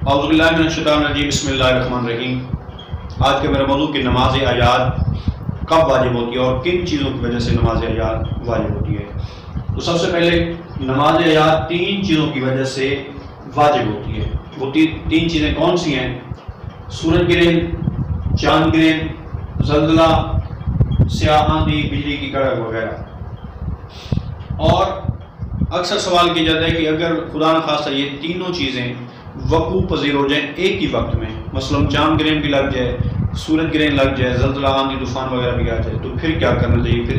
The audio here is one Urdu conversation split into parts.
اعوذ باللہ من الشیطان الرجیم، بسم اللہ الرحمن الرحیم۔ آج کے میرا موضوع کہ نماز عیاد کب واجب ہوتی ہے اور کن چیزوں کی وجہ سے نماز عیاد واجب ہوتی ہے۔ تو سب سے پہلے نماز عیاد تین چیزوں کی وجہ سے واجب ہوتی ہے۔ وہ تین چیزیں کون سی ہیں؟ سورج گرہن، چاند گرہن، زلزلہ، سیاہ آندھی، بجلی کی کڑک وغیرہ۔ اور اکثر سوال کیا جاتا ہے کہ اگر خدا نخواستہ یہ تینوں چیزیں وقوع پذیر ہو جائیں ایک ہی وقت میں، مثلا چاند گرہن بھی لگ جائے، سورج گرہن لگ جائے، زلزلہ، آندھی طوفان وغیرہ بھی آ جائے، تو پھر کیا کرنا چاہیے؟ پھر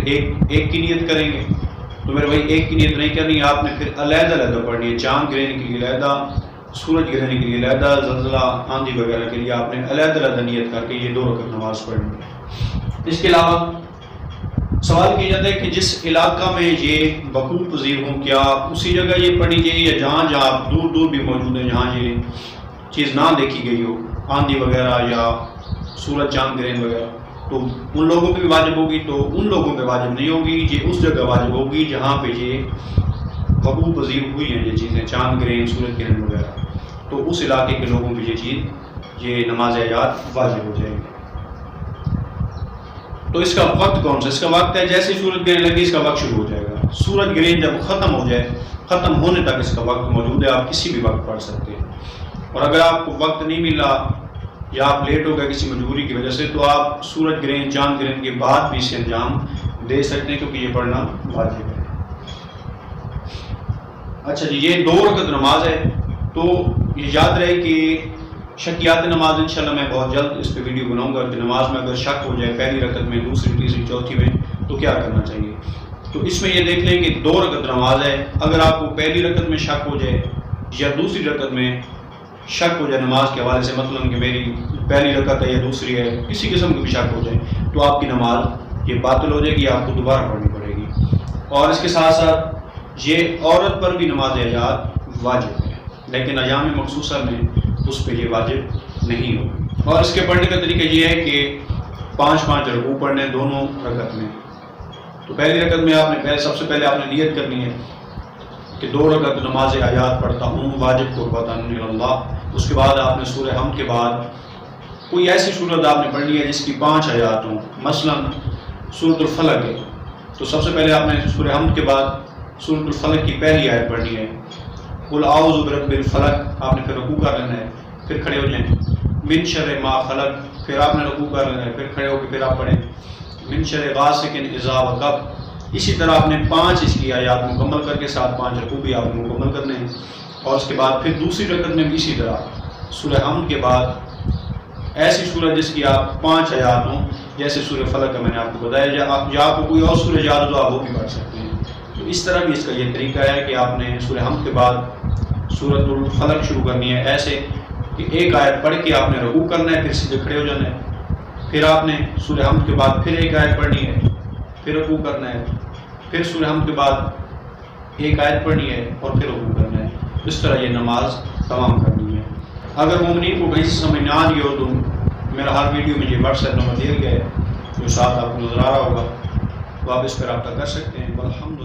ایک کی نیت کریں گے؟ تو میرے بھائی ایک کی نیت نہیں کرنی ہے، آپ نے پھر علیحدہ علیحدہ پڑھنی ہے۔ چاند گرہن کے لیے علیحدہ، سورج گرہن کے لیے علیحدہ، زلزلہ آندھی وغیرہ کے لیے آپ نے علیحدہ علیحدہ نیت کر کے یہ دو رکعت نماز پڑھنی ہے۔ اس کے علاوہ سوال کیا جاتا ہے کہ جس علاقہ میں یہ وقوع پذیر ہوں، کیا اسی جگہ یہ پڑھنی چاہیے یا جہاں آپ دور دور بھی موجود ہیں، جہاں یہ چیز نہ دیکھی گئی ہو، آندھی وغیرہ یا سورج چاند گرہن وغیرہ، تو ان لوگوں پہ بھی واجب ہوگی؟ تو ان لوگوں پہ واجب نہیں ہوگی، یہ اس جگہ واجب ہوگی جہاں پہ یہ وقوع پذیر ہوئی ہیں یہ چیزیں، چاند گرہن، سورج گرہن وغیرہ، تو اس علاقے کے لوگوں پہ یہ چیز، یہ نماز عیاد واجب ہو جائے گی۔ تو اس کا وقت کون سا؟ اس کا وقت ہے جیسے سورج گرہن لگی اس کا وقت شروع ہو جائے گا۔ سورج گرہن جب ختم ہو جائے، ختم ہونے تک اس کا وقت موجود ہے، آپ کسی بھی وقت پڑھ سکتے ہیں۔ اور اگر آپ کو وقت نہیں ملا یا آپ لیٹ ہو گئے کسی مجبوری کی وجہ سے، تو آپ سورج گرہن، چاند گرہن کے بعد بھی اسے انجام دے سکتے ہیں، کیونکہ یہ پڑھنا واجب ہے۔ اچھا جی، یہ دو رکعت نماز ہے، تو یہ یاد رہے کہ شکیات نماز انشاءاللہ میں بہت جلد اس پہ ویڈیو بناؤں گا کہ نماز میں اگر شک ہو جائے پہلی رکعت میں، دوسری، تیسری، چوتھی میں، تو کیا کرنا چاہیے۔ تو اس میں یہ دیکھ لیں کہ دو رکعت نماز ہے، اگر آپ کو پہلی رکعت میں شک ہو جائے یا دوسری رکعت میں شک ہو جائے نماز کے حوالے سے، مثلا کہ میری پہلی رکعت ہے یا دوسری ہے، کسی قسم کا بھی شک ہو جائے، تو آپ کی نماز یہ باطل ہو جائے گی، آپ کو دوبارہ پڑھنی پڑے گی۔ اور اس کے ساتھ ساتھ یہ عورت پر بھی نماز عیاد واجب ہے، لیکن ایام مخصوصہ میں اس پہ یہ واجب نہیں ہوگی۔ اور اس کے پڑھنے کا طریقہ یہ ہے کہ 5 رکوع پڑھنے دونوں رکعت میں۔ تو پہلی رکعت میں آپ نے سب سے پہلے آپ نے نیت کرنی ہے کہ 2 رکعت نماز عیاد پڑھتا ہوں واجب قربتاً اللہ۔ اس کے بعد آپ نے سورہ حمد کے بعد کوئی ایسی سورت آپ نے پڑھنی ہے جس کی 5 آیات ہوں، مثلا سورۃ الفلق ہے، تو سب سے پہلے آپ نے سورہ حمد کے بعد سورۃ الفلق کی پہلی آیت پڑھنی ہے، قل اعوذ برب الفلق، آپ نے پھر رکوع کر لینا ہے، پھر کھڑے ہو جائیں، من شر ما خلق، پھر آپ نے رکوع کر لینا ہے، پھر کھڑے ہو کے پھر آپ پڑھیں من شر غاسق اذا وقب۔ اسی طرح آپ نے 5 اس کی آیات مکمل کر کے ساتھ 5 رکوع بھی آپ نے مکمل کرنے ہیں۔ اور اس کے بعد پھر دوسری رکعت میں بھی اسی طرح سورہ حمد کے بعد ایسی سورہ جس کی آپ 5 آیات ہوں، جیسے سورہ فلق کا میں نے آپ کو بتایا، یا آپ کو کوئی اور سورہ یاد ہو آپ وہ بھی پڑھ سکتے ہیں۔ تو اس طرح بھی اس کا یہ طریقہ ہے کہ آپ نے سورہ حمد کے بعد سورۃ الفلق شروع کرنی ہے، ایسے کہ ایک آیت پڑھ کے آپ نے رکوع کرنا ہے، پھر سیدھے کھڑے ہو جانا ہے، پھر آپ نے سورہ حمد کے بعد پھر ایک آیت پڑھنی ہے، پھر رکوع کرنا ہے، پھر سورہ حمد کے بعد ایک آیت پڑھنی ہے اور پھر رکوع کرنا ہے۔ اس طرح یہ نماز تمام کرنی ہے۔ اگر مومنین کو کہیں سے سمجھ نہ آئی ہو تو میرا ہر ویڈیو میں یہ واٹس ایپ نمبر دیا گیا ہے جو ساتھ آپ کو نظر آ رہا ہوگا، تو آپ اس پر رابطہ کر سکتے ہیں۔ الحمد